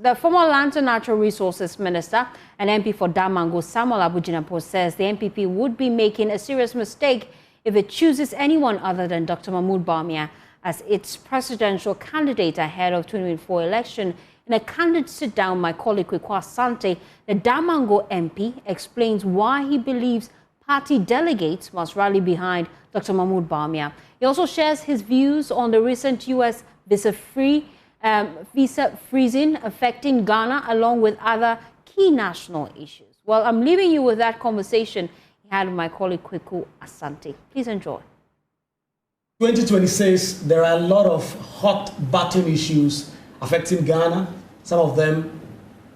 The former Lands and Natural Resources Minister and MP for Damango, Samuel Abu Jinapor, says the NPP would be making a serious mistake if it chooses anyone other than Dr Mahamudu Bawumia as its presidential candidate ahead of 2024 election. In a candid sit-down, my colleague Kwekwa Asante, the Damango MP, explains why he believes party delegates must rally behind Dr Mahamudu Bawumia. He also shares his views on the recent U.S. visa freezing affecting Ghana, along with other key national issues. Well, I'm leaving you with that conversation he had with my colleague Kwekwa Asante. Please enjoy. 2026, there are a lot of hot button issues affecting Ghana, some of them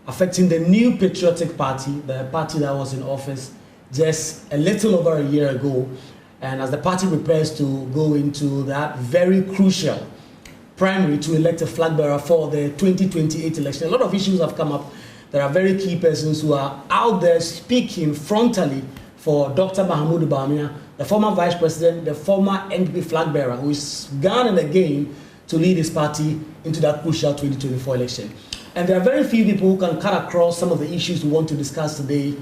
affecting the new Patriotic Party, the party that was in office just a little over a year ago. And as the party prepares to go into that very crucial primary to elect a flag bearer for the 2028 election, a lot of issues have come up. There are very key persons who are out there speaking frontally for Dr. Mahamudu Bawumia, the former vice president, the former NPP flag bearer, who is gone and again to lead his party into that crucial 2024 election. And there are very few people who can cut across some of the issues we want to discuss today.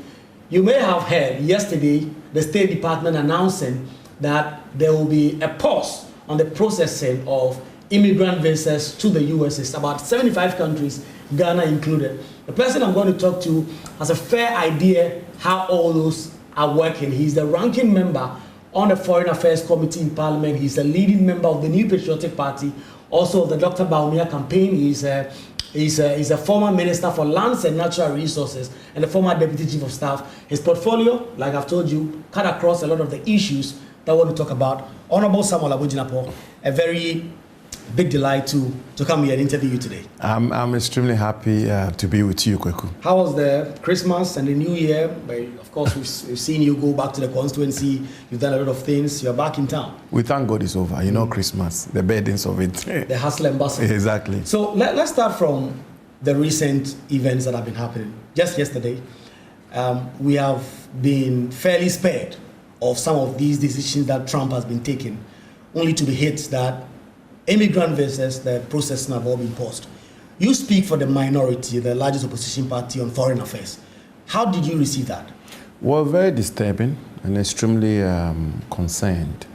You may have heard yesterday the State Department announcing that there will be a pause on the processing of immigrant visas to the US. It's about 75 countries, Ghana included. The person I'm going to talk to has a fair idea how all those are working. He's the ranking member on the Foreign Affairs Committee in Parliament. He's a leading member of the new Patriotic Party, also of the Dr. Bawumia campaign. He's a former Minister for Lands and Natural Resources and the former Deputy Chief of Staff. His portfolio, like I've told you, cut across a lot of the issues that I want to talk about. Honorable Samuel Abu Jinapor, a very big delight to come here and interview you today. I'm extremely happy to be with you, Kweku. How was the Christmas and the New Year? Of course, we've seen you go back to the constituency. You've done a lot of things. You're back in town. We thank God it's over. You know, Christmas, the burdens of it. The hustle and bustle. Exactly. So let's start from the recent events that have been happening. Just yesterday, we have been fairly spared of some of these decisions that Trump has been taking, only to be hit that immigrant visas, the process have all been paused. You speak for the minority, the largest opposition party on foreign affairs. How did you receive that? Well, very disturbing and extremely concerned.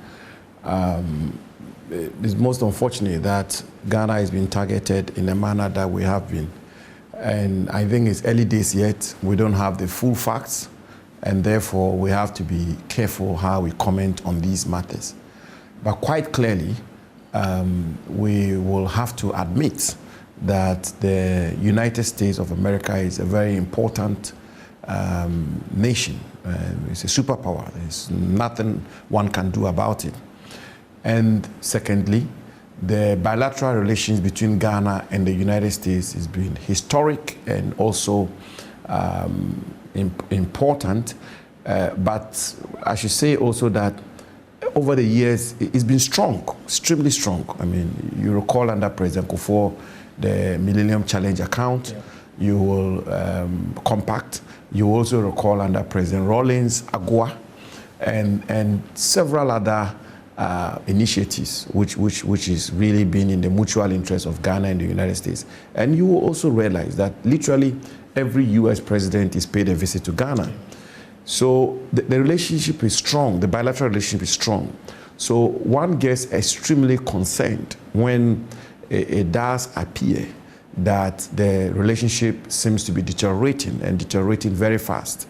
It's most unfortunate that Ghana has been targeted in a manner that we have been. And I think it's early days yet. We don't have the full facts, and therefore we have to be careful how we comment on these matters. But quite clearly, we will have to admit that the United States of America is a very important nation. It's a superpower. There's nothing one can do about it. And secondly, the bilateral relations between Ghana and the United States has been historic and also important. But I should say also that over the years, it's been strong, extremely strong. I mean, you recall under President Kufuor, the Millennium Challenge account, yeah. You will compact. You also recall under President Rawlings, AGOA, and several other initiatives, which is really been in the mutual interest of Ghana and the United States. And you will also realize that literally every U.S. president is paid a visit to Ghana. So the relationship is strong, the bilateral relationship is strong. So one gets extremely concerned when it does appear that the relationship seems to be deteriorating and deteriorating very fast.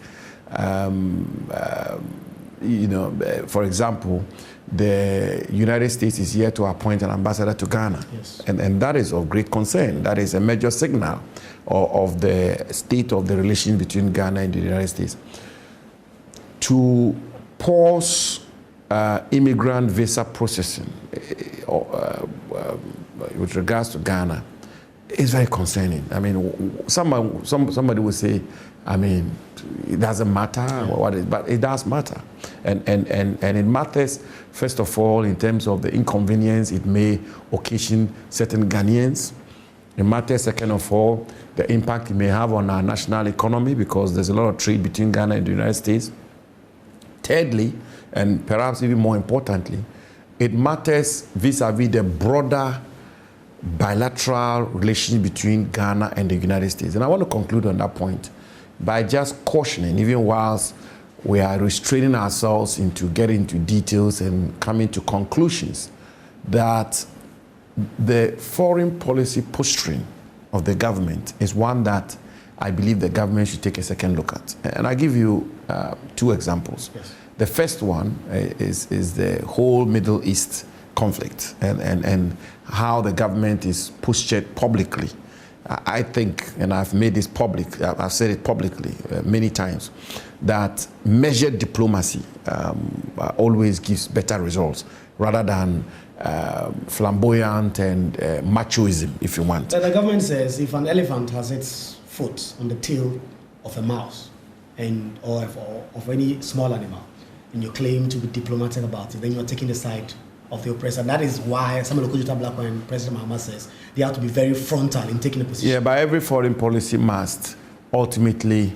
You know, for example, the United States is here to appoint an ambassador to Ghana. Yes. And that is of great concern. That is a major signal of the state of the relations between Ghana and the United States. To pause immigrant visa processing with regards to Ghana is very concerning. I mean, somebody would say, I mean, it doesn't matter, but it does matter. And it matters, first of all, in terms of the inconvenience it may occasion certain Ghanaians. It matters, second of all, the impact it may have on our national economy, because there's a lot of trade between Ghana and the United States. Thirdly, and perhaps even more importantly, it matters vis-a-vis the broader bilateral relations between Ghana and the United States. And I want to conclude on that point by just cautioning, even whilst we are restraining ourselves into getting into details and coming to conclusions, that the foreign policy posturing of the government is one that I believe the government should take a second look at. And I give you 2 examples. Yes. The first one is the whole Middle East conflict and how the government is postured publicly. I think, and I've made this public, I've said it publicly many times, that measured diplomacy always gives better results rather than flamboyant and machoism, if you want. So the government says if an elephant has its foot on the tail of a mouse or of any small animal, and you claim to be diplomatic about it, then you're taking the side of the oppressor. That is why Samuel Okudzeto Blakwa and President Mahama says they have to be very frontal in taking a position. Yeah, but every foreign policy must ultimately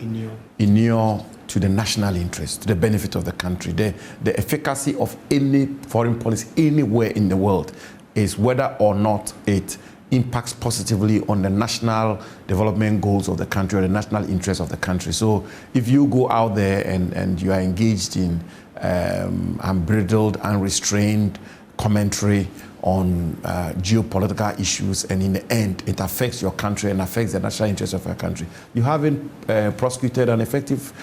inure to the national interest, to the benefit of the country. The efficacy of any foreign policy anywhere in the world is whether or not it impacts positively on the national development goals of the country or the national interest of the country. So if you go out there and you are engaged in unbridled, unrestrained commentary on geopolitical issues, and in the end it affects your country and affects the national interest of your country, you haven't prosecuted an effective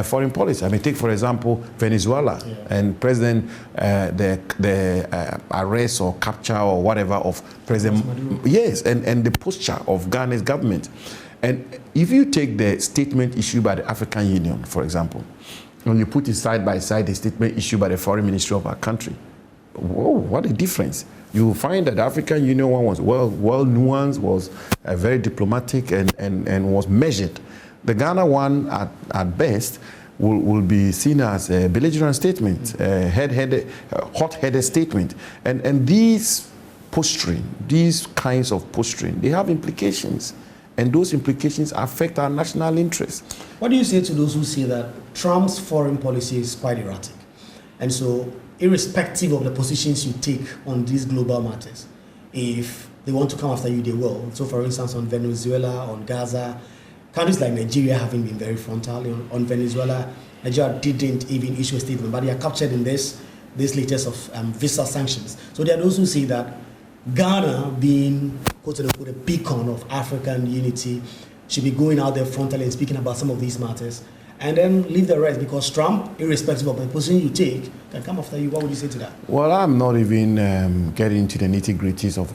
foreign policy. I mean, take for example Venezuela, and President the arrest or capture or whatever of President and the posture of Ghana's government. And if you take the statement issued by the African Union, for example, and you put it side by side the statement issued by the foreign ministry of our country, whoa, what a difference. You will find that the African Union one was well nuanced, was very diplomatic and was measured. The Ghana one, at best, will be seen as a belligerent statement, a hot-headed statement. And these kinds of posturing, they have implications. And those implications affect our national interests. What do you say to those who say that Trump's foreign policy is quite erratic? And so, irrespective of the positions you take on these global matters, if they want to come after you, they will. So, for instance, on Venezuela, on Gaza, countries like Nigeria haven't been very frontal. On Venezuela, Nigeria didn't even issue a statement, but they are captured in this latest of visa sanctions. So there are those who say that Ghana, being quote-unquote a beacon of African unity, should be going out there frontally and speaking about some of these matters, and then leave the rest, because Trump, irrespective of the position you take, can come after you. What would you say to that? Well, I'm not even getting into the nitty-gritties of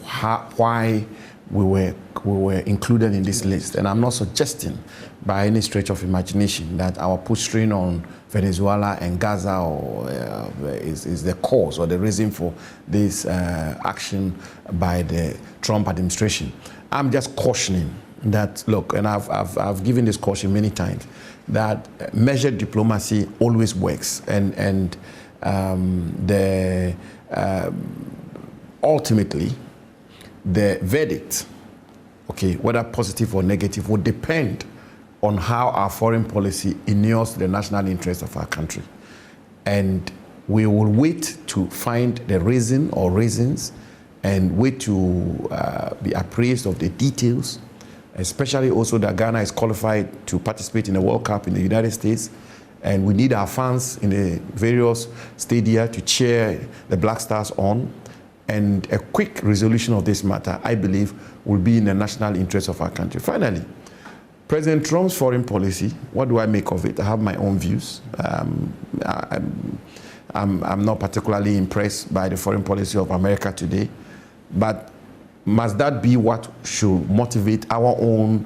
why we were included in this list, and I'm not suggesting by any stretch of imagination that our posturing on Venezuela and Gaza is the cause or the reason for this action by the Trump administration. I'm just cautioning that, look, and I've given this caution many times, that measured diplomacy always works, and ultimately the verdict, okay, whether positive or negative, would depend on how our foreign policy inures to the national interest of our country. And we will wait to find the reason or reasons and wait to be appraised of the details, especially also that Ghana is qualified to participate in the World Cup in the United States. And we need our fans in the various stadia to cheer the Black Stars on. And a quick resolution of this matter, I believe, will be in the national interest of our country. Finally, President Trump's foreign policy, what do I make of it? I have my own views. I'm not particularly impressed by the foreign policy of America today, but must that be what should motivate our own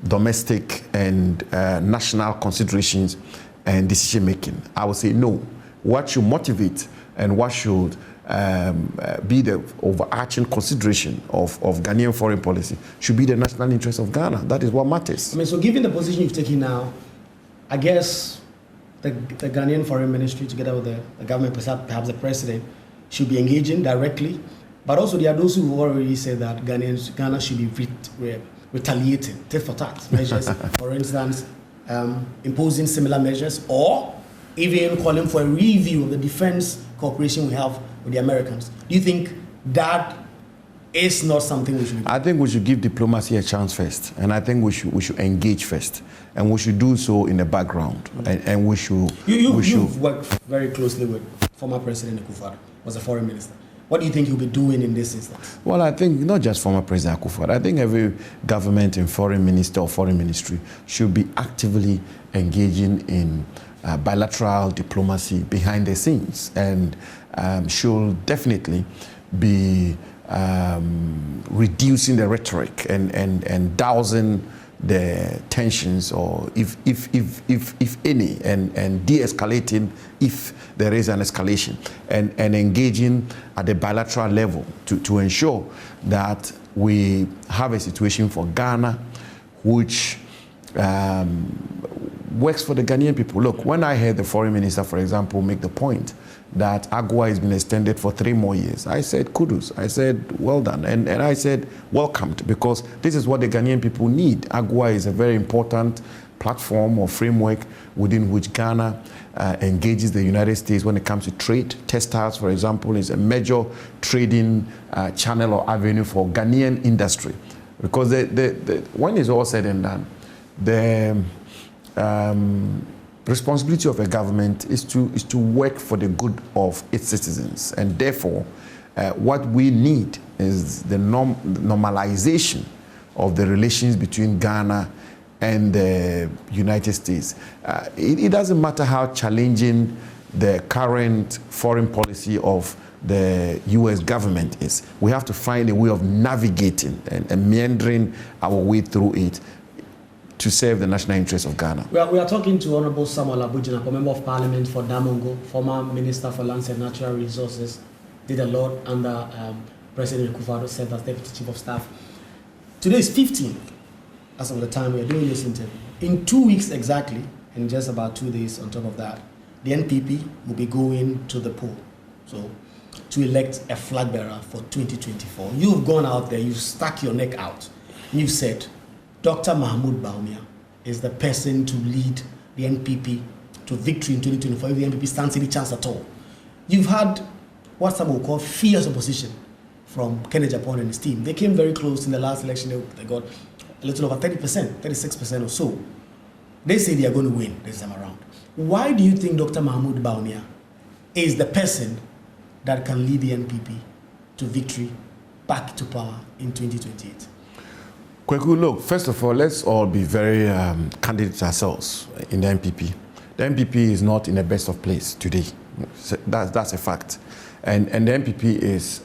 domestic and national considerations and decision making? I would say no. What should motivate and what should be the overarching consideration of Ghanaian foreign policy should be the national interest of Ghana. That is what matters. I mean, so given the position you've taken now, I guess the Ghanaian foreign ministry, together with the government, perhaps the president, should be engaging directly. But also there are those who already said that Ghana should be retaliating, tit for tat measures. For instance, imposing similar measures, or even calling for a review of the defense cooperation we have with the Americans. Do you think that is not something we should be doing? I think we should give diplomacy a chance first, and I think we should engage first, and we should do so in the background, and we should. You've worked very closely with former President Akufo-Addo, was a foreign minister. What do you think you'll be doing in this instance? Well, I think not just former President Akufo-Addo. I think every government and foreign minister or foreign ministry should be actively engaging in bilateral diplomacy behind the scenes, and should definitely be reducing the rhetoric and dousing the tensions, or if any, and de-escalating if there is an escalation, and engaging at the bilateral level to ensure that we have a situation for Ghana which works for the Ghanaian people. Look, when I heard the foreign minister, for example, make the point that AGOA has been extended for 3 more years, I said kudos. I said well done, and I said welcomed, because this is what the Ghanaian people need. AGOA is a very important platform or framework within which Ghana engages the United States when it comes to trade. Textiles, for example, is a major trading channel or avenue for Ghanaian industry, because when it's all said and done, the responsibility of a government is to work for the good of its citizens, and therefore what we need is the normalization of the relations between Ghana and the United States. It doesn't matter how challenging the current foreign policy of the U.S. government is. We have to find a way of navigating and meandering our way through it to serve the national interests of Ghana. We are talking to Honorable Samuel Abu Jinapor, Member of Parliament for Damongo, former Minister for Lands and Natural Resources, did a lot under President Akufo-Addo, served as Deputy Chief of Staff. Today is 15th, as of the time we are doing this interview. In 2 weeks exactly, in just about 2 days on top of that, the NPP will be going to the poll, so to elect a flag bearer for 2024. You've gone out there, you've stuck your neck out, and you've said, Dr. Mahamudu Bawumia is the person to lead the NPP to victory in 2024 if the NPP stands any chance at all. You've had what some will call fierce opposition from Kenneth Japon and his team. They came very close in the last election. They got a little over 30%, 36% or so. They say they are going to win this time around. Why do you think Dr. Mahamudu Bawumia is the person that can lead the NPP to victory, back to power in 2028? Kweku, look, first of all, let's all be very candid to ourselves in the NPP. The NPP is not in the best of place today. So that's a fact. And the NPP is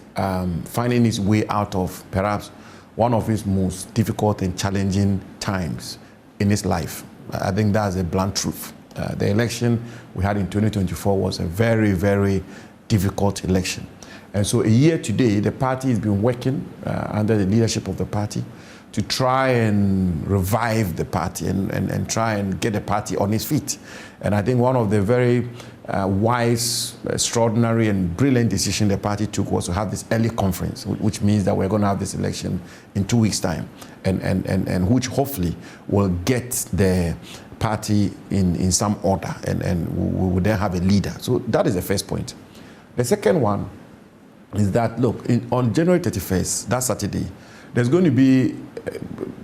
finding its way out of perhaps one of its most difficult and challenging times in its life. I think that's a blunt truth. The election we had in 2024 was a very, very difficult election. And so a year today, the party has been working under the leadership of the party to try and revive the party and try and get the party on its feet. And I think one of the very wise, extraordinary and brilliant decision the party took was to have this early conference, which means that we're going to have this election in 2 weeks' time, and which hopefully will get the party in some order, and we will then have a leader. So that is the first point. The second one is that, look, on January 31st, that Saturday, there's going to be,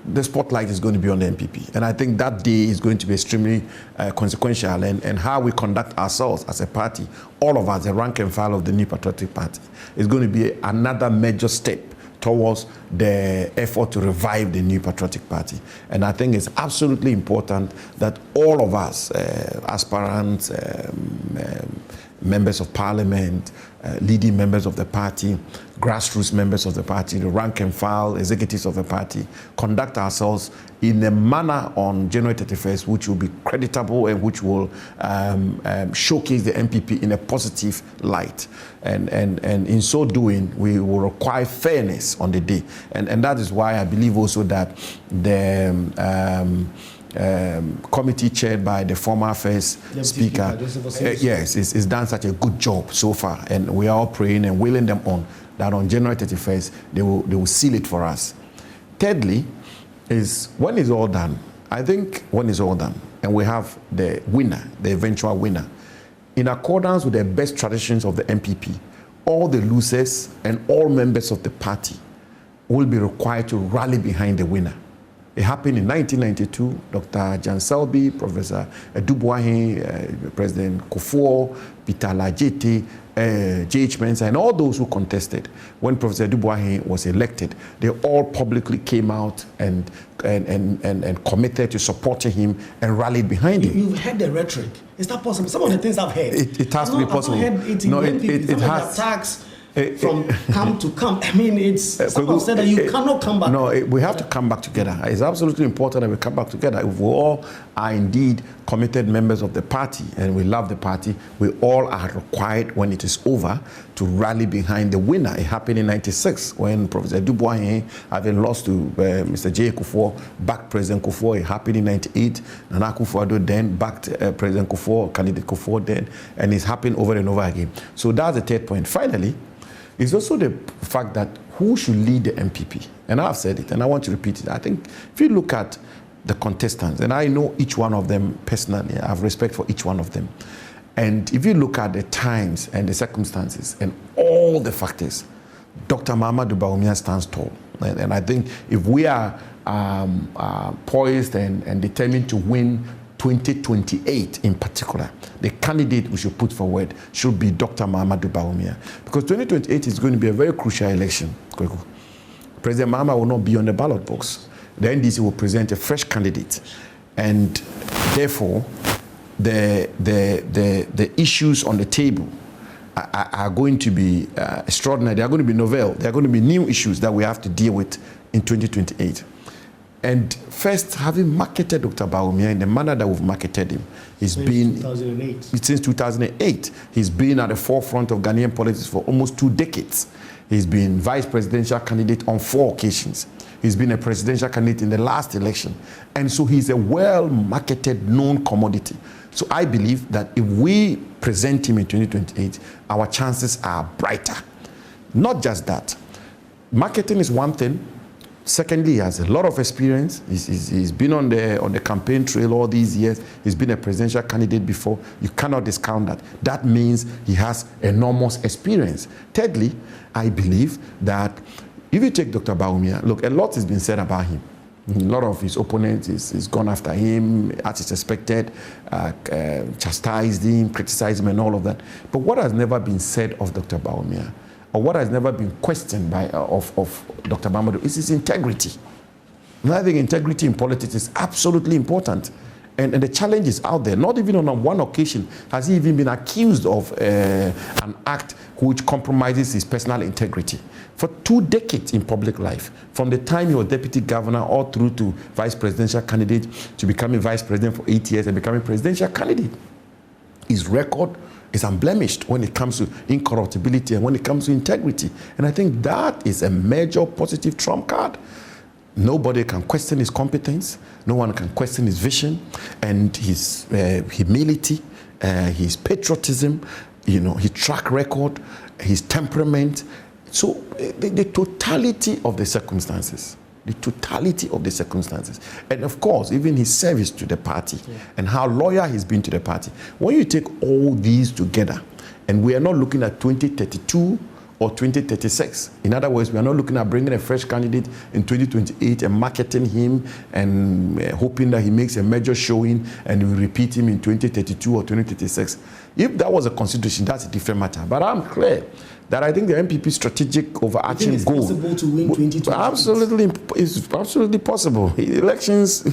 the spotlight is going to be on the NPP. And I think that day is going to be extremely consequential, and how we conduct ourselves as a party, all of us, the rank and file of the new Patriotic Party, is going to be another major step towards the effort to revive the new Patriotic Party. And I think it's absolutely important that all of us, aspirants, members of parliament, leading members of the party, grassroots members of the party, the rank and file executives of the party, conduct ourselves in a manner on January 31st which will be creditable and which will showcase the NPP in a positive light. And in so doing, we will require fairness on the day. And that is why I believe also that the committee chaired by the former first speaker, yes, is done such a good job so far, and we are all praying and willing them on that on January 31st they will seal it for us. Thirdly, is when it's all done, I think when it's all done and we have the winner, the eventual winner, in accordance with the best traditions of the NPP, all the losers and all members of the party will be required to rally behind the winner. It happened in 1992. Dr. Jan Selby, Professor Edubuahin, President Kufuor, Peter Lajete, J.H. Mensah, and all those who contested. When Professor Edubuahin was elected, they all publicly came out and committed to supporting him and rallied behind him. You've heard the rhetoric. Is that possible? Some of the things I've heard. It has to be possible. I've heard it in NPP. Some of the attacks from camp to camp. I mean, it's someone said that you cannot come back. No, we have to come back together. It's absolutely important that we come back together. If we all are indeed committed members of the party and we love the party, we all are required when it is over to rally behind the winner. It happened in 96 when Professor Edubuahin, having lost to Mr. J. Kufuor, backed President Kufuor. It happened in 98. Nana Akufo-Addo then backed President Kufuor, candidate Kufuor then, and it's happened over and over again. So that's the third point. Finally, it's also the fact that who should lead the NPP. And I've said it, and I want to repeat it. I think if you look at the contestants, and I know each one of them personally, I have respect for each one of them. And if you look at the times and the circumstances and all the factors, Dr. Mahamudu Bawumia stands tall. And I think if we are poised and determined to win 2028 in particular, the candidate we should put forward should be Dr. Mahamudu Bawumia. Because 2028 is going to be a very crucial election. President Mahama will not be on the ballot box. The NDC will present a fresh candidate. And therefore, the issues on the table are going to be extraordinary. They are going to be novel. They are going to be new issues that we have to deal with in 2028. And first, having marketed Dr. Bawumia in the manner that we've marketed him, he's been 2008. Since 2008. He's been at the forefront of Ghanaian politics for almost 2 decades. He's been vice presidential candidate on 4 occasions. He's been a presidential candidate in the last election. And so he's a well-marketed, known commodity. So I believe that if we present him in 2028, our chances are brighter. Not just that. Marketing is one thing. Secondly, he has a lot of experience. He's been on the campaign trail all these years. He's been a presidential candidate before. You cannot discount that. That means he has enormous experience. Thirdly, I believe that if you take Dr. Bawumia, look, a lot has been said about him. A lot of his opponents is gone after him, as is expected, chastised him, criticized him, and all of that. But what has never been said of Dr. Bawumia, or what has never been questioned by of Dr. Mahamudu, is his integrity. And I think integrity in politics is absolutely important. And the challenge is out there. Not even on one occasion has he even been accused of an act which compromises his personal integrity. For 2 decades in public life, from the time he was deputy governor all through to vice presidential candidate, to becoming vice president for 8 years and becoming presidential candidate, his record is unblemished when it comes to incorruptibility and when it comes to integrity. And I think that is a major positive trump card. Nobody can question his competence. No one can question his vision and his humility, his patriotism, his track record, his temperament. So the totality of the circumstances. The totality of the circumstances. And of course, even his service to the party and how loyal he's been to the party. When you take all these together, and we are not looking at 2032 or 2036. In other words, we are not looking at bringing a fresh candidate in 2028 and marketing him and hoping that he makes a major showing and we repeat him in 2032 or 2036. If that was a consideration, that's a different matter. But I'm clear that I think the NPP strategic overarching goal is possible to win 2028. It's absolutely possible. Elections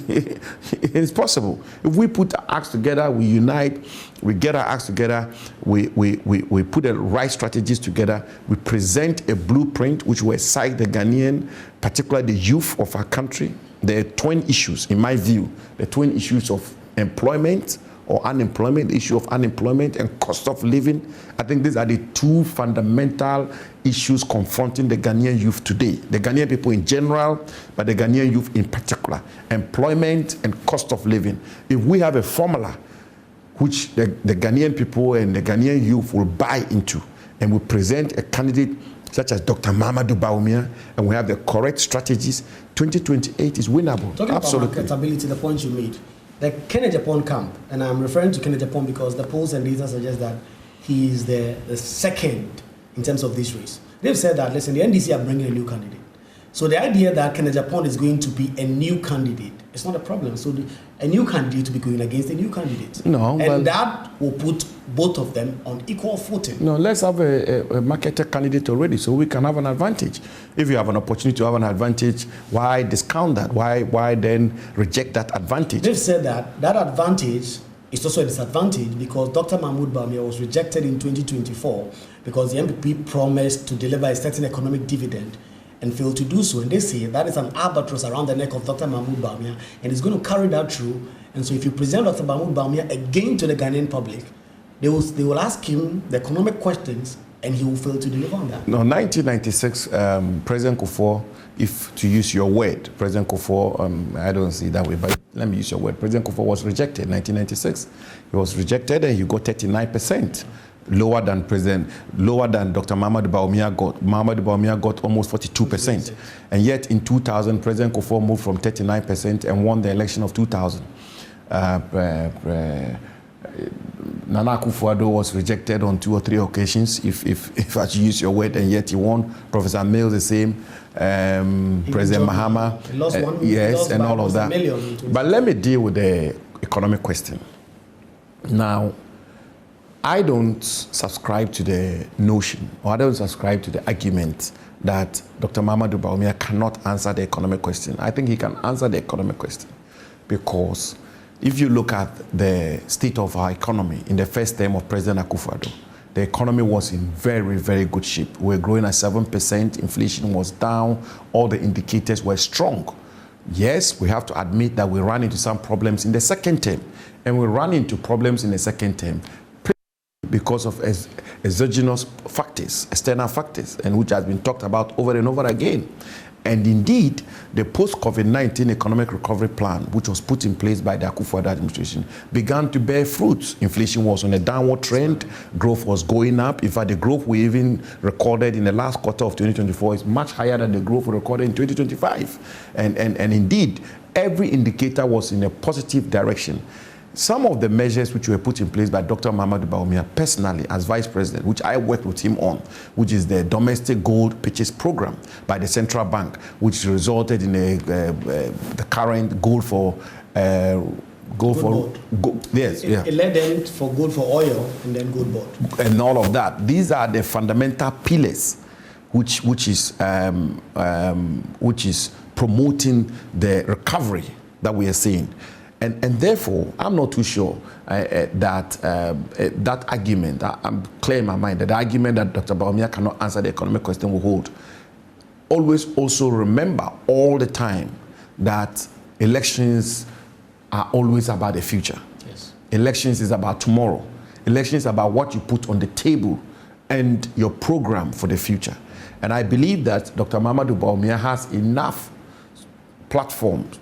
is possible. If we put our acts together, we unite, we get our acts together, we put the right strategies together, we present a blueprint which will excite the Ghanaian, particularly the youth of our country. There are twin issues, in my view, the twin issues of employment or unemployment, the issue of unemployment and cost of living. I think these are the 2 fundamental issues confronting the Ghanaian youth today. The Ghanaian people in general, but the Ghanaian youth in particular. Employment and cost of living. If we have a formula which the Ghanaian people and the Ghanaian youth will buy into, and we present a candidate such as Dr. Mahamudu Bawumia, and we have the correct strategies, 2028 is winnable. Talking absolutely. About marketability, the point you made, the Kennedy Japan camp, and I'm referring to Kennedy Japan because the polls and data suggest that he is the second in terms of this race. They've said that, listen, the NDC are bringing a new candidate. So the idea that Kenneth Japon is going to be a new candidate, it's not a problem. So a new candidate to be going against a new candidate. No, and that will put both of them on equal footing. No, let's have a marketed candidate already so we can have an advantage. If you have an opportunity to have an advantage, why discount that? Why then reject that advantage? They've said that advantage is also a disadvantage because Dr. Mahamudu Bawumia was rejected in 2024 because the NPP promised to deliver a certain economic dividend and failed to do so. And they say that is an albatross around the neck of Dr. Mahamudu Bawumia and he's going to carry that through. And so if you present Dr. Mahamudu Bawumia again to the Ghanaian public, they will ask him the economic questions and he will fail to deliver on that. No, 1996, President Kufuor, if to use your word, President Kufuor, I don't see it that way, but let me use your word. President Kufuor was rejected in 1996. He was rejected and he got 39%. Lower than Dr. Mahamudu Bawumia got. Mahamudu Bawumia got almost 42%. And yet in 2000, President Kufuor moved from 39% and won the election of 2000. Nana Akufo-Addo was rejected on 2 or 3 occasions, if I should use your word, and yet he won. Professor Mills the same. President Mahama, yes, and all of that. But let me deal with the economic question. Now, I don't subscribe to the notion, or I don't subscribe to the argument that Dr. Mahamudu Bawumia cannot answer the economic question. I think he can answer the economic question because if you look at the state of our economy in the first term of President Akufo-Addo, the economy was in very, very good shape. We were growing at 7%, inflation was down, all the indicators were strong. Yes, we have to admit that we ran into some problems in the second term, and we ran into problems in the second term because of exogenous factors, external factors, and which has been talked about over and over again. And indeed, the post-COVID-19 economic recovery plan, which was put in place by the Akufo-Addo administration, began to bear fruits. Inflation was on a downward trend, growth was going up. In fact, the growth we even recorded in the last quarter of 2024 is much higher than the growth we recorded in 2025. And indeed, every indicator was in a positive direction. Some of the measures which were put in place by Dr. Mahamudu Bawumia personally as vice president, which I worked with him on, which is the domestic gold purchase program by the central bank, which resulted in the current gold for yes, yeah. It led them for gold for oil and then gold board. And all of that. These are the fundamental pillars which is promoting the recovery that we are seeing. And therefore, I'm not too sure that argument, I'm clear in my mind that the argument that Dr. Bawumia cannot answer the economic question will hold. Always also remember all the time that elections are always about the future. Yes. Elections is about tomorrow. Elections is about what you put on the table and your program for the future. And I believe that Dr. Mahamudu Bawumia has enough platforms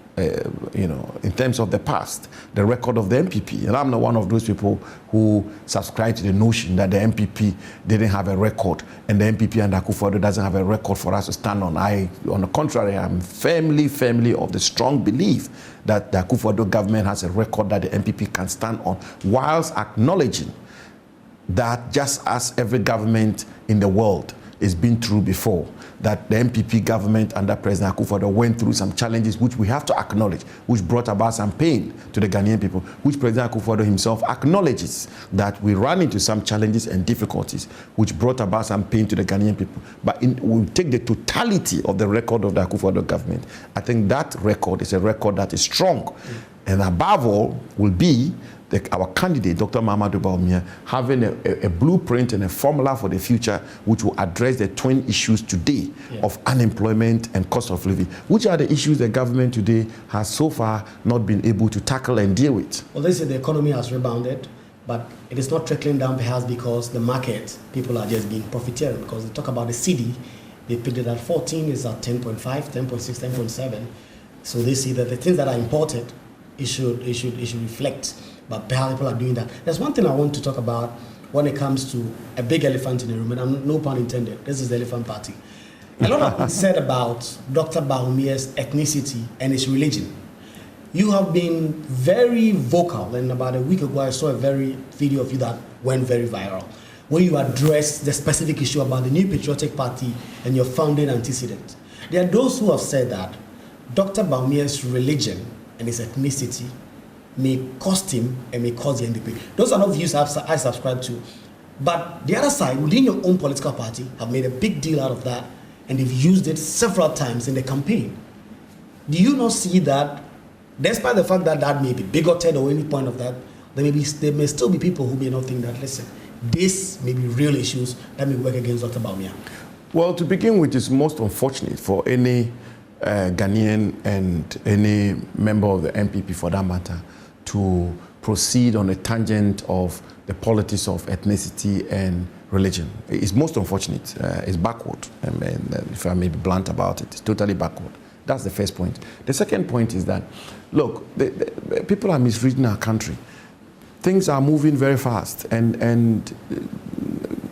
in terms of the past, the record of the NPP. And I'm not one of those people who subscribe to the notion that the NPP didn't have a record and the NPP and Akufo-Addo doesn't have a record for us to stand on. On the contrary, I'm firmly of the strong belief that the Akufo-Addo government has a record that the NPP can stand on, whilst acknowledging that just as every government in the world has been through before, that the NPP government under President Akufo-Addo went through some challenges which we have to acknowledge, which brought about some pain to the Ghanaian people, which President Akufo-Addo himself acknowledges that we ran into some challenges and difficulties which brought about some pain to the Ghanaian people. But we take the totality of the record of the Akufo-Addo government. I think that record is a record that is strong. And above all will be our candidate, Dr. Mahamudu Bawumia, having a blueprint and a formula for the future which will address the twin issues today of unemployment and cost of living, which are the issues the government today has so far not been able to tackle and deal with. Well, they say the economy has rebounded, but it is not trickling down perhaps because the market, people are just being profiteering, because they talk about the CD, they picked it at 14, is at 10.5, 10.6, 10.7. So they see that the things that are imported, it should reflect. But perhaps people are doing that. There's one thing I want to talk about when it comes to a big elephant in the room, and no pun intended. This is the elephant party. A lot has been said about Dr. Bawumia's ethnicity and his religion. You have been very vocal, and about a week ago I saw a video of you that went very viral, where you addressed the specific issue about the new Patriotic Party and your founding antecedent. There are those who have said that Dr. Bawumia's religion and his ethnicity may cost him and may cause the NPP. Those are not views I subscribe to. But the other side, within your own political party, have made a big deal out of that, and they've used it several times in the campaign. Do you not see that, despite the fact that that may be bigoted or any point of that, there may still be people who may not think that, listen, this may be real issues that may work against Dr. Bawumia? Well, to begin with, it's most unfortunate for any Ghanaian and any member of the NPP, for that matter, to proceed on a tangent of the politics of ethnicity and religion. It's most unfortunate. It's backward. I mean, if I may be blunt about it, it's totally backward. That's the first point. The second point is that, look, the people are misreading our country. Things are moving very fast, and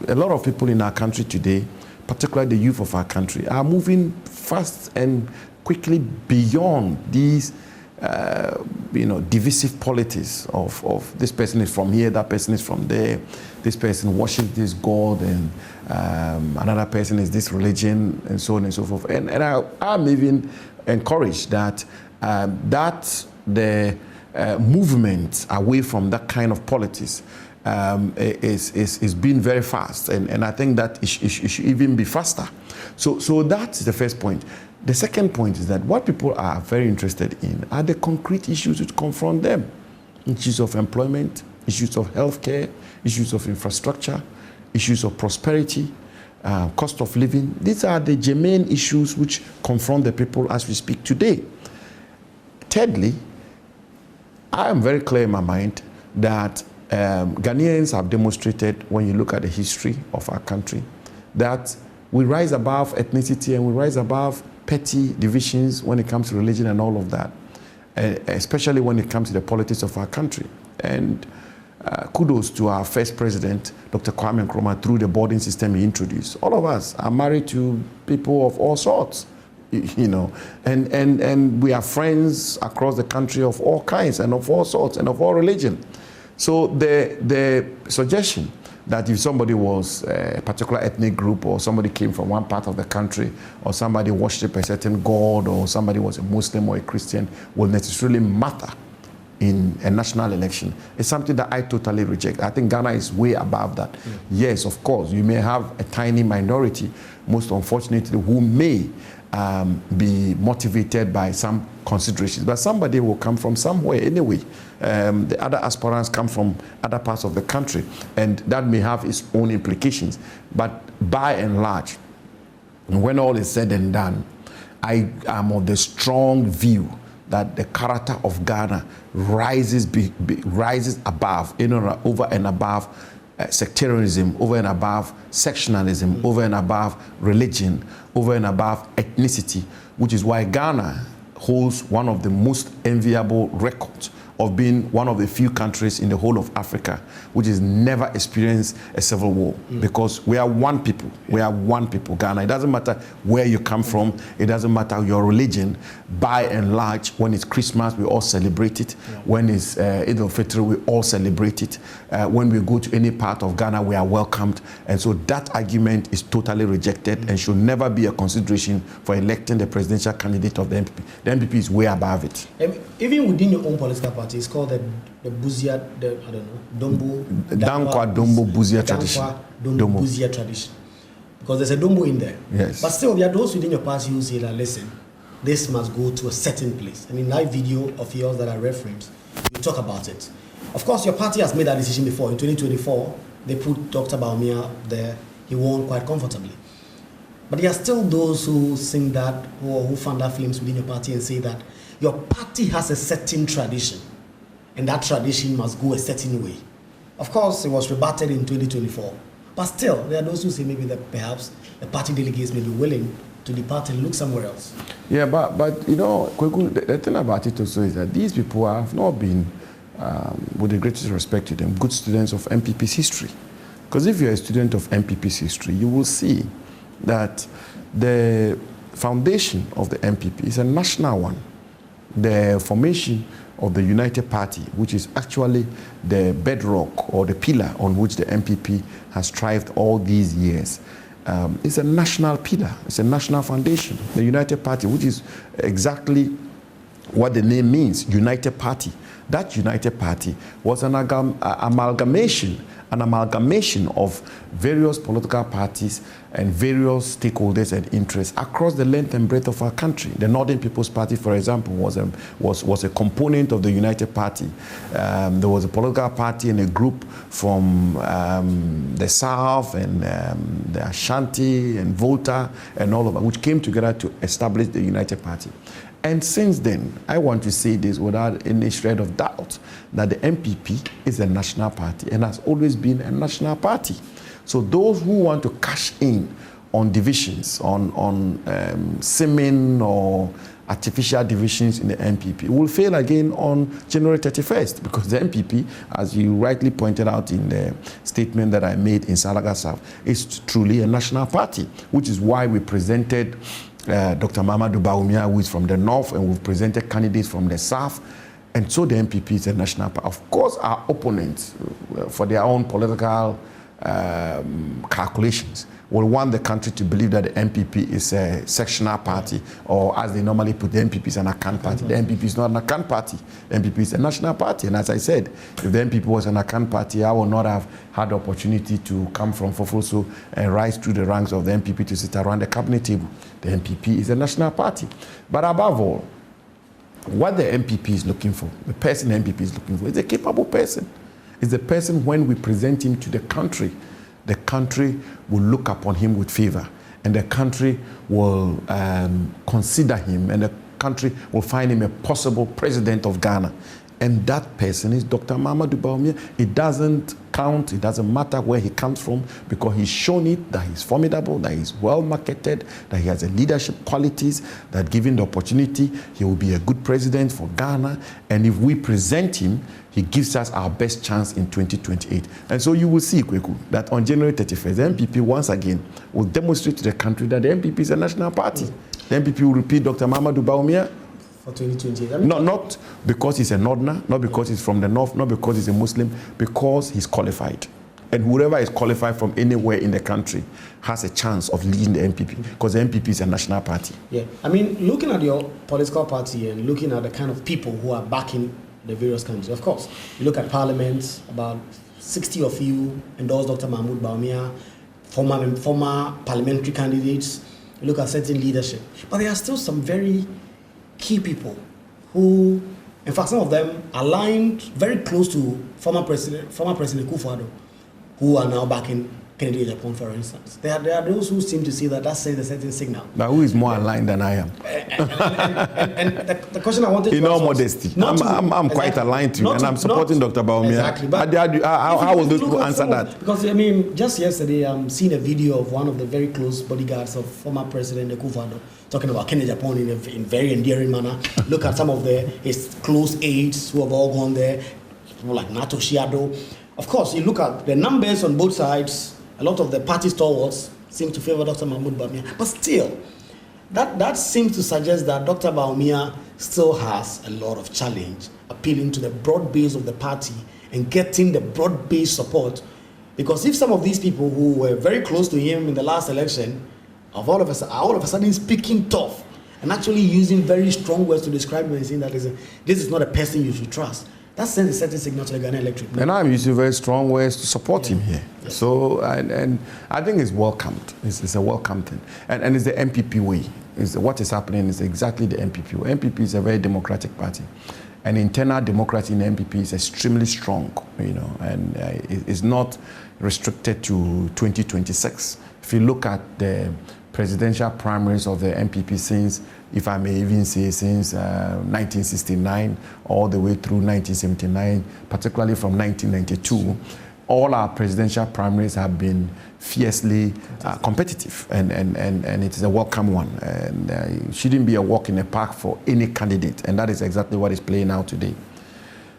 a lot of people in our country today, particularly the youth of our country, are moving fast and quickly beyond these divisive politics of this person is from here, that person is from there, this person worships this God, and another person is this religion, and so on and so forth. And I'm even encouraged that the movement away from that kind of politics is being very fast, and I think that it should even be faster. So that's the first point. The second point is that what people are very interested in are the concrete issues which confront them. Issues of employment, issues of healthcare, issues of infrastructure, issues of prosperity, cost of living. These are the germane issues which confront the people as we speak today. Thirdly, I am very clear in my mind that Ghanaians have demonstrated, when you look at the history of our country, that we rise above ethnicity and we rise above petty divisions when it comes to religion and all of that, especially when it comes to the politics of our country. And kudos to our first president, Dr. Kwame Nkrumah, through the boarding system he introduced. All of us are married to people of all sorts, and we are friends across the country of all kinds and of all sorts and of all religion. So the suggestion that if somebody was a particular ethnic group, or somebody came from one part of the country, or somebody worshipped a certain god, or somebody was a Muslim or a Christian, will necessarily matter in a national election, is something that I totally reject. I think Ghana is way above that. Yes, of course, you may have a tiny minority, most unfortunately, who may be motivated by some considerations, but somebody will come from somewhere anyway. The other aspirants come from other parts of the country, and that may have its own implications. But by and large, when all is said and done, I am of the strong view that the character of Ghana rises above, over and above sectarianism, over and above sectionalism, over and above religion, over and above ethnicity, which is why Ghana holds one of the most enviable records of being one of the few countries in the whole of Africa which has never experienced a civil war, because we are one people. We are one people, Ghana. It doesn't matter where you come from. It doesn't matter your religion. By and large, when it's Christmas, we all celebrate it. When it's Eid al-Fitr, we all celebrate it. When we go to any part of Ghana, we are welcomed. And so that argument is totally rejected and should never be a consideration for electing the presidential candidate of the NPP. The NPP is way above it. Even within your own political party, it's called the Buzia, Dombo. Dankwa Dombo Buzia tradition. Dombo Buzia tradition. Because there's a Dombo in there. Yes. But still, there are those within your party who say that, listen, this must go to a certain place. I mean, live video of yours that I referenced, you talk about it. Of course, your party has made that decision before. In 2024, they put Dr. Bawumia there. He won quite comfortably. But there are still those who sing that, or who fan that films within your party and say that your party has a certain tradition, and that tradition must go a certain way. Of course, it was rebutted in 2024. But still, there are those who say maybe that perhaps the party delegates may be willing to depart and look somewhere else. Yeah, but you know, the thing about it also is that these people have not been, with the greatest respect to them, good students of NPP's history. Because if you're a student of NPP's history, you will see that the foundation of the NPP is a national one. The formation of the United Party, which is actually the bedrock or the pillar on which the NPP has thrived all these years, is a national pillar. It's a national foundation. The United Party, which is exactly what the name means, United Party. That United Party was an amalgamation of various political parties and various stakeholders and interests across the length and breadth of our country. The Northern People's Party, for example, was a component of the United Party. There was a political party and a group from the South and the Ashanti and Volta and all of that, which came together to establish the United Party. And since then, I want to say this without any shred of doubt, that the NPP is a national party and has always been a national party. So those who want to cash in on divisions, on seeming or artificial divisions in the NPP will fail again on January 31st, because the NPP, as you rightly pointed out in the statement that I made in Salaga South, is truly a national party, which is why we presented Dr. Mahamudu Bawumia, who is from the north, and we've presented candidates from the south. And so the NPP is a national party. Of course, our opponents, for their own political calculations, will want the country to believe that the NPP is a sectional party, or as they normally put, the NPP is an Akan party. The NPP is not an Akan party. The NPP is a national party. And as I said, if the NPP was an Akan party, I would not have had the opportunity to come from Fofoso and rise through the ranks of the NPP to sit around the cabinet table. The NPP is a national party. But above all, what the NPP is looking for, the person the NPP is looking for, is a capable person. It's a person, when we present him to the country will look upon him with favor, and the country will consider him, and the country will find him a possible president of Ghana. And that person is Dr. Mahamudu Bawumia. It doesn't count, it doesn't matter where he comes from, because he's shown it that he's formidable, that he's well marketed, that he has a leadership qualities, that given the opportunity, he will be a good president for Ghana. And if we present him, he gives us our best chance in 2028. And so you will see, Kweku, that on January 31st, the NPP once again will demonstrate to the country that the NPP is a national party. The NPP will repeat Dr. Mahamudu Bawumia for 2028. Not because he's a Northerner, not because he's from the north, not because he's a Muslim, because he's qualified. And whoever is qualified from anywhere in the country has a chance of leading the NPP, because the NPP is a national party. Yeah, I mean, looking at your political party and looking at the kind of people who are backing the various countries, of course, you look at parliament, about 60 of you endorse Dr. Mahamudu Bawumia, former parliamentary candidates. You look at certain leadership, but there are still some very key people who, in fact, some of them aligned very close to former President Kufuor, who are now backing Kennedy Japan, for instance. There are those who seem to see that sends a certain signal. But who is more aligned than I am? And the question I wanted to ask, in all modesty, I'm quite aligned to you, and I'm supporting Dr. Bawumia. Exactly. But how will those people answer that? Because, I mean, just yesterday, I'm seeing a video of one of the very close bodyguards of former President Kufuor talking about Kennedy Japan in a very endearing manner. Look at some of his close aides who have all gone there, people like Nato Shiado. Of course, you look at the numbers on both sides. A lot of the party stalwarts seem to favor Dr. Mahamudu Bawumia. But still, that seems to suggest that Dr. Bawumia still has a lot of challenge appealing to the broad base of the party and getting the broad base support. Because if some of these people who were very close to him in the last election are all of a sudden speaking tough and actually using very strong words to describe him and saying that this is not a person you should trust, that sends a certain signal to the Ghanaian electorate. And I'm using very strong words to support him here. Yes. So, and I think it's welcomed. It's a welcome thing. And it's the NPP way. What is happening is exactly the NPP way. NPP is a very democratic party. And internal democracy in the NPP is extremely strong, and it's not restricted to 2026. If you look at the presidential primaries of the NPP since, if I may even say, since 1969 all the way through 1979, particularly from 1992, all our presidential primaries have been fiercely competitive, and it is a welcome one. And it shouldn't be a walk in the park for any candidate, and that is exactly what is playing out today.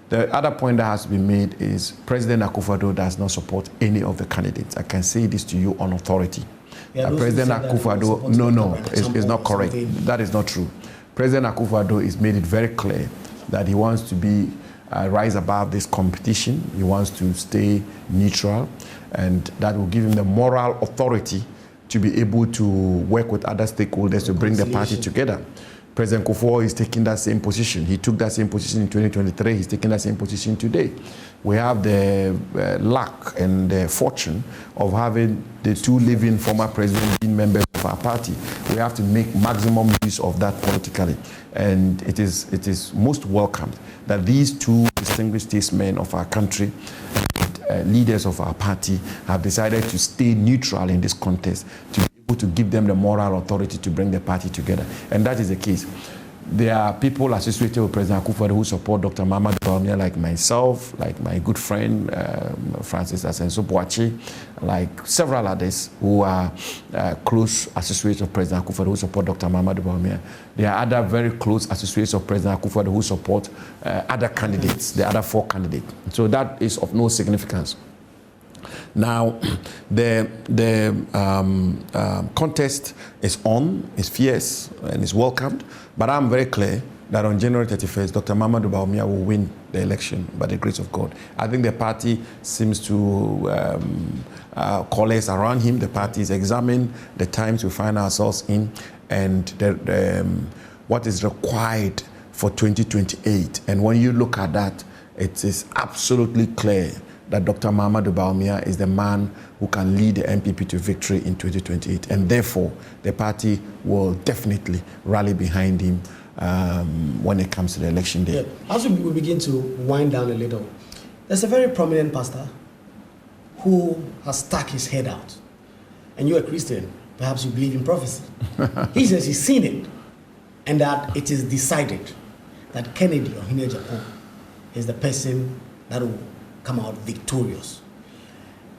The other point that has to be made is President Akufo-Addo does not support any of the candidates. I can say this to you on authority. President Akufo-Addo, no, it's not correct. That is not true. President Akufo-Addo has made it very clear that he wants to rise above this competition. He wants to stay neutral, and that will give him the moral authority to be able to work with other stakeholders to bring the party together. President Kufuor is taking that same position. He took that same position in 2023. He's taking that same position today. We have the luck and the fortune of having the two living former presidents being members of our party. We have to make maximum use of that politically. And it is most welcomed that these two distinguished statesmen of our country, leaders of our party, have decided to stay neutral in this contest, to be able to give them the moral authority to bring the party together. And that is the case. There are people associated with President Akufo-Addo who support Dr. Mahamudu Bawumia, like myself, like my good friend Francis Asenso-Boachi, like several others who are close associates of President Akufo-Addo who support Dr. Mahamudu Bawumia. There are other very close associates of President Akufo-Addo who support other candidates, the other 4 candidates. So that is of no significance. Now, the contest is on, is fierce, and is welcomed, but I'm very clear that on January 31st, Dr. Mahamudu Bawumia will win the election by the grace of God. I think the party seems to coalesce around him. The party is examining the times we find ourselves in and what is required for 2028. And when you look at that, it is absolutely clear that Dr. Mahamudu Bawumia is the man who can lead the NPP to victory in 2028. And therefore, the party will definitely rally behind him when it comes to the election day. Yeah. As we begin to wind down a little, there's a very prominent pastor who has stuck his head out. And you're a Christian, perhaps you believe in prophecy. He says he's seen it, and that it is decided that Kennedy or Japan is the person that will come out victorious.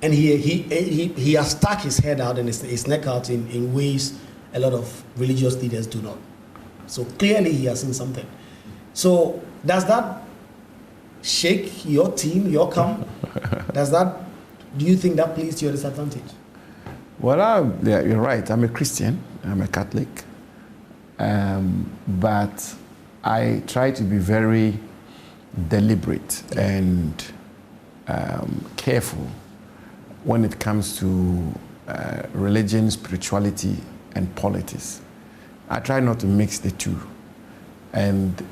And he has stuck his head out and his neck out in ways a lot of religious leaders do not. So clearly he has seen something. So does that shake your team, your camp? Do you think that plays to your disadvantage? Well, yeah, you're right. I'm a Christian. I'm a Catholic. But I try to be very deliberate and careful when it comes to religion, spirituality, and politics. I try not to mix the two. And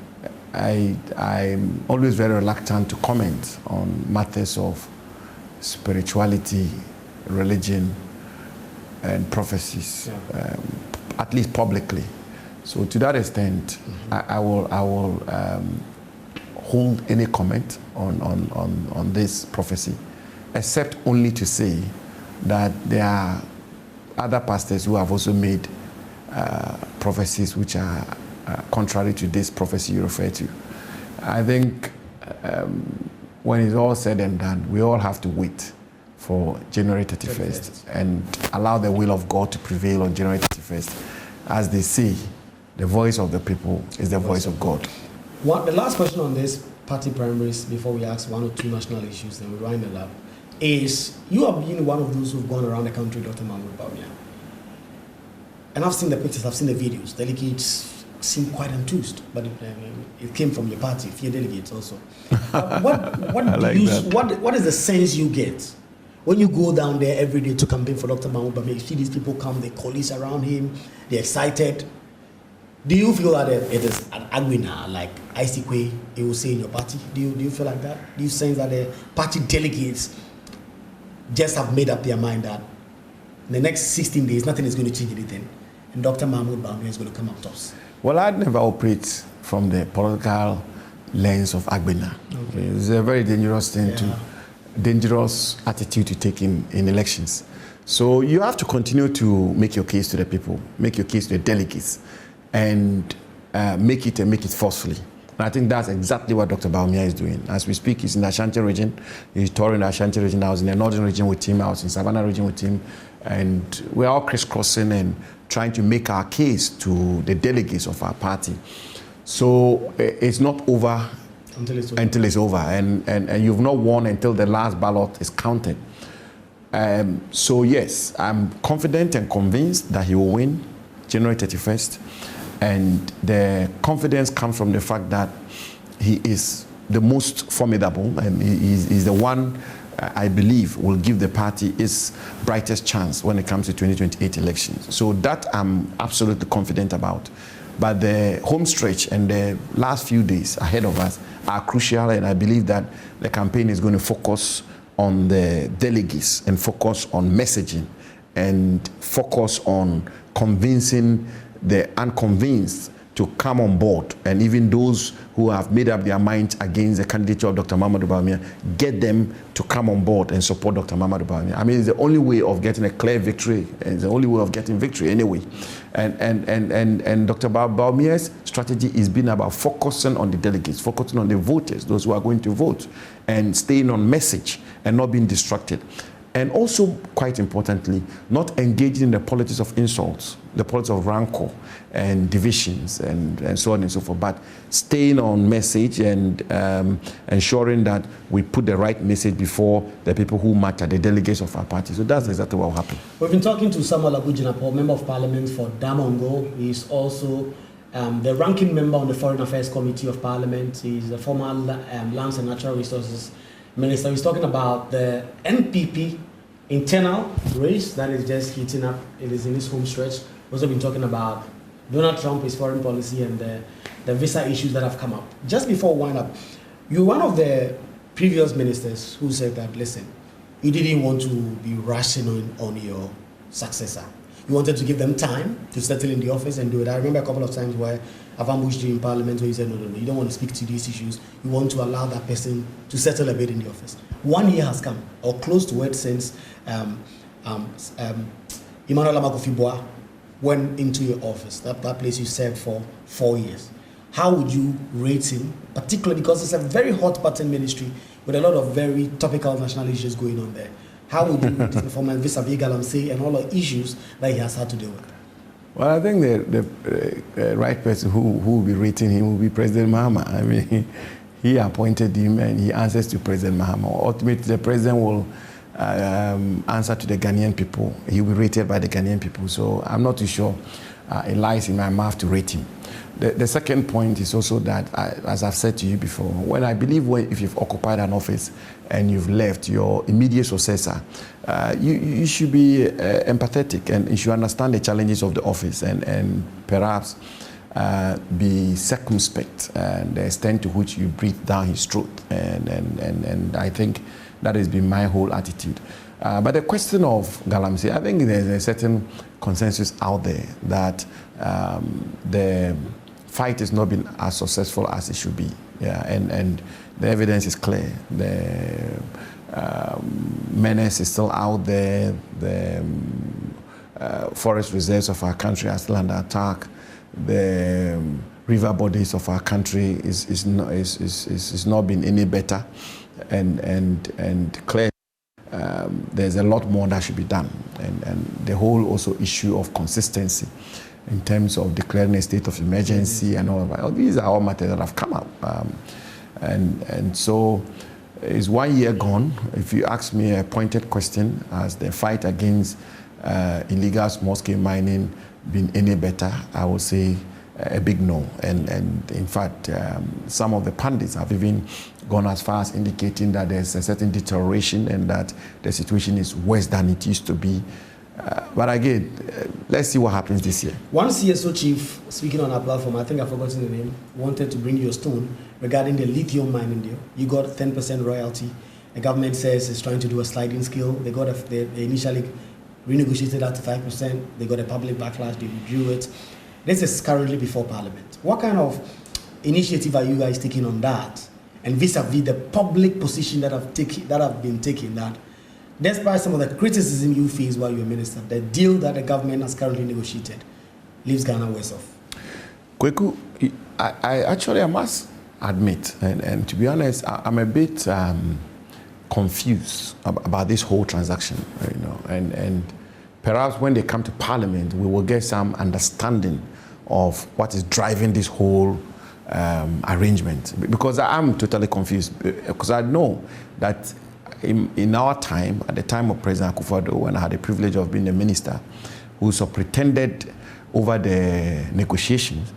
I'm always very reluctant to comment on matters of spirituality, religion, and prophecies, at least publicly. So to that extent, I will hold any comment on this prophecy, except only to say that there are other pastors who have also made prophecies which are contrary to this prophecy you refer to. I think when it's all said and done, we all have to wait for January 31st and allow the will of God to prevail on January 31st. As they say, the voice of the people is the voice of God. The last question on this party primaries, before we ask 1 or 2 national issues, then we wind it up, is you have been one of those who've gone around the country, Dr. Mahamudu Bawumia. And I've seen the pictures, I've seen the videos. Delegates seem quite enthused, but it came from your party, few delegates also. What is the sense you get when you go down there every day to campaign for Dr. Mahamudu Bawumia? You see these people come, they coalesce around him, they're excited. Do you feel that it is an Agwina, like Isikwe, you will say in your party? Do you feel like that? Do you sense that the party delegates just have made up their mind that in the next 16 days, nothing is going to change anything, and Dr. Mahamudu Bawumia is going to come up tops? Well, I'd never operate from the political lens of Agbena. Okay. It's a very dangerous thing dangerous attitude to take in elections. So you have to continue to make your case to the people, make your case to the delegates, and make it forcefully. And I think that's exactly what Dr. Bawumia is doing. As we speak, he's in the Ashanti region. He's touring the Ashanti region. I was in the northern region with him. I was in Savannah region with him. And we're all crisscrossing and trying to make our case to the delegates of our party. So it's not over until it's over. And you've not won until the last ballot is counted. So yes, I'm confident and convinced that he will win January 31st. And the confidence comes from the fact that he is the most formidable, and he's the one I believe, will give the party its brightest chance when it comes to 2028 elections. So that I'm absolutely confident about. But the home stretch and the last few days ahead of us are crucial, and I believe that the campaign is going to focus on the delegates and focus on messaging and focus on convincing the unconvinced to come on board, and even those who have made up their minds against the candidature of Dr. Mahamudu Bawumia, get them to come on board and support Dr. Mahamudu Bawumia. I mean, it's the only way of getting a clear victory, and it's the only way of getting victory anyway. And Dr. Bawumia's strategy has been about focusing on the delegates, focusing on the voters, those who are going to vote, and staying on message and not being distracted. And also, quite importantly, not engaging in the politics of insults, the politics of rancor and divisions and so on and so forth, but staying on message and ensuring that we put the right message before the people who matter, the delegates of our party. So that's exactly what will happen. We've been talking to Samuel Abu Jinapor, Member of Parliament for Damongo. He's also the ranking member on the Foreign Affairs Committee of Parliament. He's a former Lands and Natural Resources Minister. He's talking about the NPP internal race that is just heating up. It is in his home stretch. We've also been talking about Donald Trump, his foreign policy, and the visa issues that have come up. Just before we wind up, you're one of the previous ministers who said that, listen, you didn't want to be rushing on your successor. You wanted to give them time to settle in the office and do it. I remember a couple of times where I've ambushed you in Parliament where you said, no, you don't want to speak to these issues. You want to allow that person to settle a bit in the office. 1 year has come, or close to it, since Emmanuel Amakofi-Boa went into your office, that place you served for 4 years. How would you rate him, particularly because it's a very hot button ministry with a lot of very topical national issues going on there? How would you rate his performance vis-a-vis Galamsey and all the issues that he has had to deal with? Well, I think the right person who will be rating him will be President Mahama. I mean, he appointed him and he answers to President Mahama. Ultimately, the president will answer to the Ghanaian people. He will be rated by the Ghanaian people. So I'm not too sure it lies in my mouth to rate him. The second point is also that, as I've said to you before, when I believe if you've occupied an office and you've left, your immediate successor, you should be empathetic and you should understand the challenges of the office and perhaps be circumspect and the extent to which you breathe down his throat. And I think that has been my whole attitude. But the question of Galamsey, I think there's a certain consensus out there that the fight has not been as successful as it should be. Yeah, and the evidence is clear. The menace is still out there. The forest reserves of our country are still under attack. The river bodies of our country is not been any better, and clear. There's a lot more that should be done, and the whole also issue of consistency in terms of declaring a state of emergency and all of that. These are all matters that have come up, and so is 1 year gone. If you ask me a pointed question, has the fight against illegal small-scale mining been any better, I would say a big no. And in fact, some of the pundits have even gone as far as indicating that there's a certain deterioration and that the situation is worse than it used to be. But again, let's see what happens this year. One CSO chief, speaking on our platform, I think I've forgotten the name, wanted to bring you a stone regarding the lithium mining deal. You got 10% royalty. The government says it's trying to do a sliding scale. They initially renegotiated that to 5%. They got a public backlash. They withdrew it. This is currently before Parliament. What kind of initiative are you guys taking on that? And vis-a-vis the public position that have been taken, that despite some of the criticism you face while you're minister, the deal that the government has currently negotiated leaves Ghana worse off? Kweku, I must admit, and to be honest, I'm a bit confused about this whole transaction, you know, and perhaps when they come to Parliament, we will get some understanding of what is driving this whole arrangement. Because I'm totally confused, because I know that in our time, at the time of President Akufo-Addo, when I had the privilege of being a minister who pretended over the negotiations,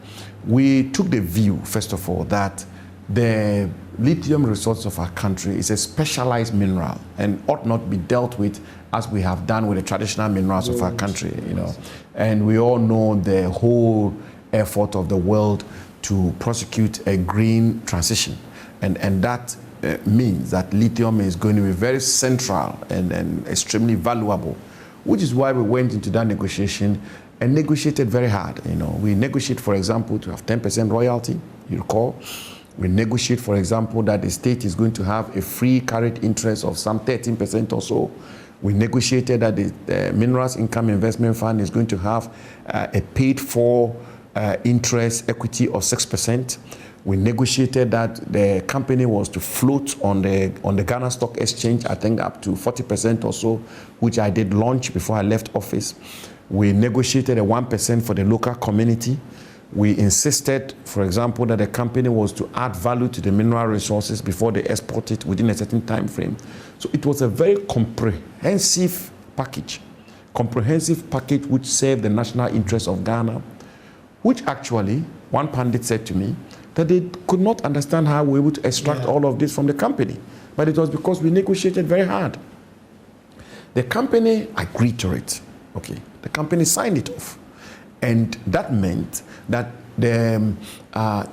we took the view, first of all, that the lithium resource of our country is a specialized mineral and ought not be dealt with as we have done with the traditional minerals of our country, you know. And we all know the whole effort of the world to prosecute a green transition. And that means that lithium is going to be very central and extremely valuable, which is why we went into that negotiation and negotiated very hard. You know, we negotiate, for example, to have 10% royalty, you recall. We negotiate, for example, that the state is going to have a free carried interest of some 13% or so. We negotiated that the Minerals Income Investment Fund is going to have a paid-for interest equity of 6%. We negotiated that the company was to float on the Ghana Stock Exchange, I think up to 40% or so, which I did launch before I left office. We negotiated a 1% for the local community. We insisted, for example, that the company was to add value to the mineral resources before they export it within a certain time frame. So it was a very comprehensive package which served the national interest of Ghana, which actually, one pundit said to me, that they could not understand how we would extract all of this from the company. But it was because we negotiated very hard. The company agreed to it. Okay, the company signed it off. And that meant that the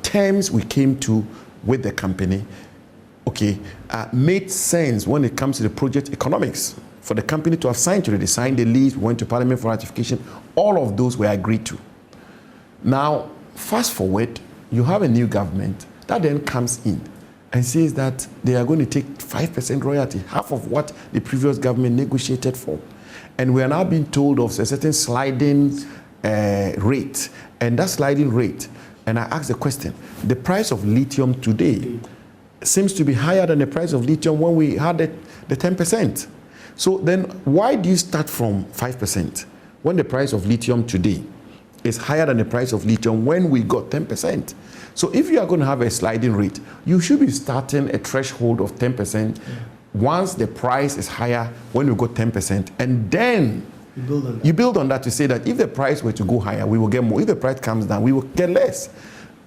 terms we came to with the company, okay, made sense when it comes to the project economics. For the company to have signed to it, they signed the lease, we went to Parliament for ratification, all of those were agreed to. Now, fast forward, you have a new government that then comes in and says that they are going to take 5% royalty, half of what the previous government negotiated for. And we are now being told of a certain sliding rate. And that sliding rate, and I asked the question, the price of lithium today seems to be higher than the price of lithium when we had the 10%. So then why do you start from 5% when the price of lithium today is higher than the price of lithium when we got 10%? So if you are going to have a sliding rate, you should be starting a threshold of 10% once the price is higher when you got 10%, and then you build on that to say that if the price were to go higher, we will get more. If the price comes down, we will get less.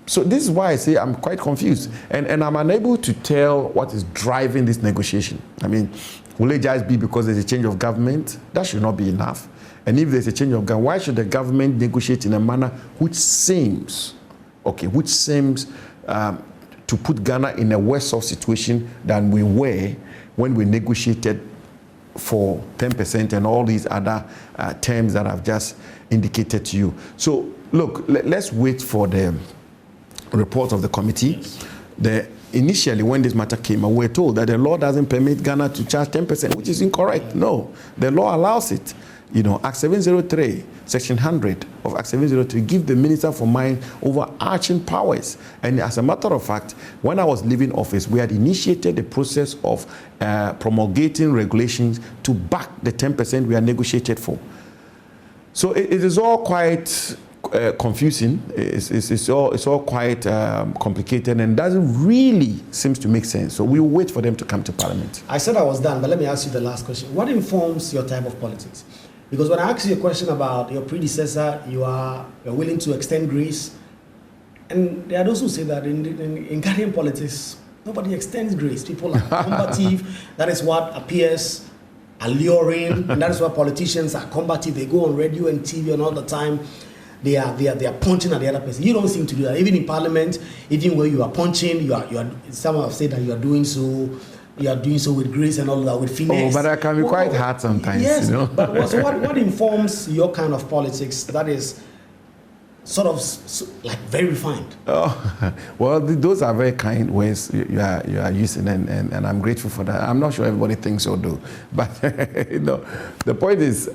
So this is why I say I'm quite confused. And I'm unable to tell what is driving this negotiation. I mean, will it just be because there's a change of government? That should not be enough. And if there's a change of government, why should the government negotiate in a manner which seems, to put Ghana in a worse off situation than we were when we negotiated for 10% and all these other terms that I've just indicated to you. So look, let's wait for the report of the committee. Initially, when this matter came, we were told that the law doesn't permit Ghana to charge 10%, which is incorrect. No, the law allows it. You know, Act 703, Section 100 of Act 703 give the Minister for Mines overarching powers. And as a matter of fact, when I was leaving office, we had initiated the process of promulgating regulations to back the 10% we had negotiated for. So it is all quite confusing. It's all quite complicated and doesn't really seem to make sense. So we will wait for them to come to Parliament. I said I was done, but let me ask you the last question. What informs your type of politics? Because when I asked you a question about your predecessor, you're willing to extend grace. And there are those who say that in Ghanaian politics, nobody extends grace. People are combative. That is what appears alluring. And that is why politicians are combative. They go on radio and TV and all the time. They are punching at the other person. You don't seem to do that. Even in Parliament, even where you are punching, some have said that you are doing so. You are doing so with grace and all that, with finesse. Oh, but that can be quite hard sometimes. Yes, you know? But so what informs your kind of politics that is sort of like very refined? Oh, well, those are very kind ways you are using, and I'm grateful for that. I'm not sure everybody thinks so, though. But you know, the point is,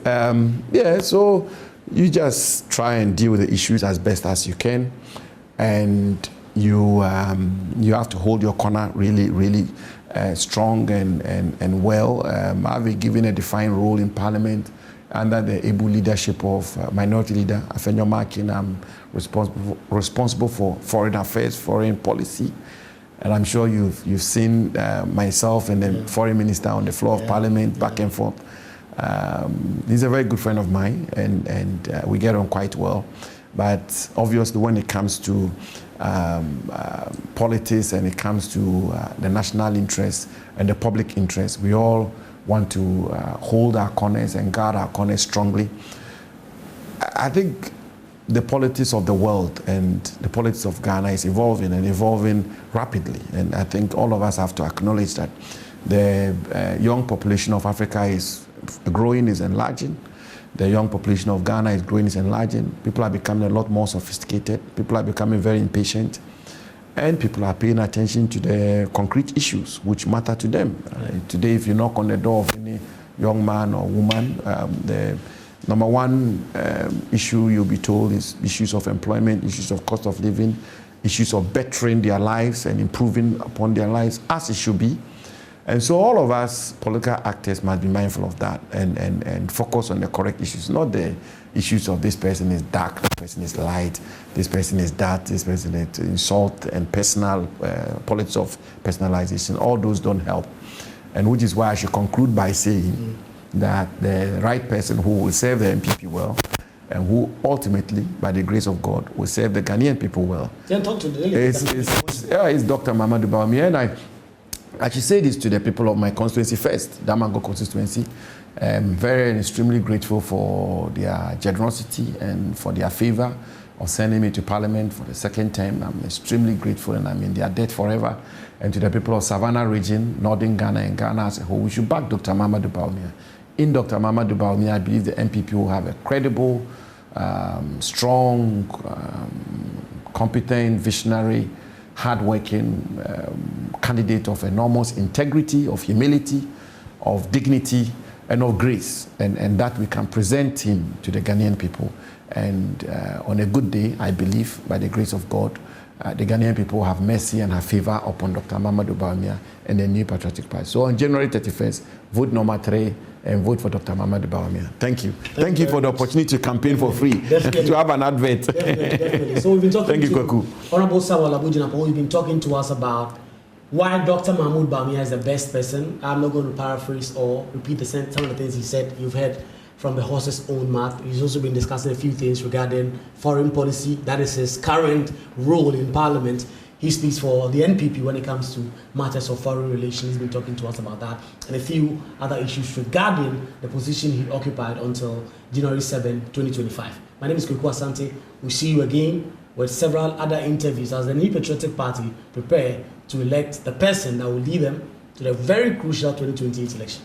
so you just try and deal with the issues as best as you can, and you have to hold your corner really, really strong and well. I've been given a defined role in Parliament under the able leadership of Minority Leader Afenyo Makin. I'm responsible for foreign affairs, foreign policy, and I'm sure you've seen myself and the Foreign Minister on the floor of Parliament back and forth. He's a very good friend of mine, and we get on quite well. But obviously, when it comes to politics and it comes to the national interest and the public interest. We all want to hold our corners and guard our corners strongly. I think the politics of the world and the politics of Ghana is evolving and evolving rapidly. And I think all of us have to acknowledge that the young population of Africa is growing, is enlarging. The young population of Ghana is growing, is enlarging. People are becoming a lot more sophisticated. People are becoming very impatient. And people are paying attention to the concrete issues which matter to them. Today, if you knock on the door of any young man or woman, the number one issue you'll be told is issues of employment, issues of cost of living, issues of bettering their lives and improving upon their lives, as it should be. And so all of us political actors must be mindful of that and focus on the correct issues, not the issues of this person is dark, this person is light, this person is that, this person is insult and personal, politics of personalization. All those don't help. And which is why I should conclude by saying that the right person who will serve the NPP well and who ultimately, by the grace of God, will serve the Ghanaian people well is Dr. Mahamudu Bawumia. And I should say this to the people of my constituency first, Damango constituency. I'm very and extremely grateful for their generosity and for their favor of sending me to Parliament for the second term. I'm extremely grateful and I'm in their debt forever. And to the people of Savannah region, Northern Ghana and Ghana as a whole, we should back Dr. Mahamudu Bawumia. In Dr. Mahamudu Bawumia, I believe the NPP will have a credible, strong, competent, visionary, hardworking candidate of enormous integrity, of humility, of dignity, and of grace, and that we can present him to the Ghanaian people. And on a good day, I believe, by the grace of God, the Ghanaian people have mercy and have favor upon Dr. Mahamudu Bawumia and the new Patriotic Party. So on January 31st, vote number 3 and vote for Dr. Mahamudu Bawumia. Thank you. Thank you for the opportunity to campaign for free, to have an advert. Definitely. So we've been talking to Honorable Samuel Abu Jinapor. He's been talking to us about why Dr. Mahamudu Bawumia is the best person. I'm not going to paraphrase or repeat some of the things he said. You've heard from the horse's own mouth. He's also been discussing a few things regarding foreign policy. That is his current role in Parliament. He speaks for the NPP when it comes to matters of foreign relations. He's been talking to us about that and a few other issues regarding the position he occupied until January 7, 2025. My name is Kweku Asante. We'll see you again with several other interviews as the new Patriotic Party prepare to elect the person that will lead them to the very crucial 2028 election.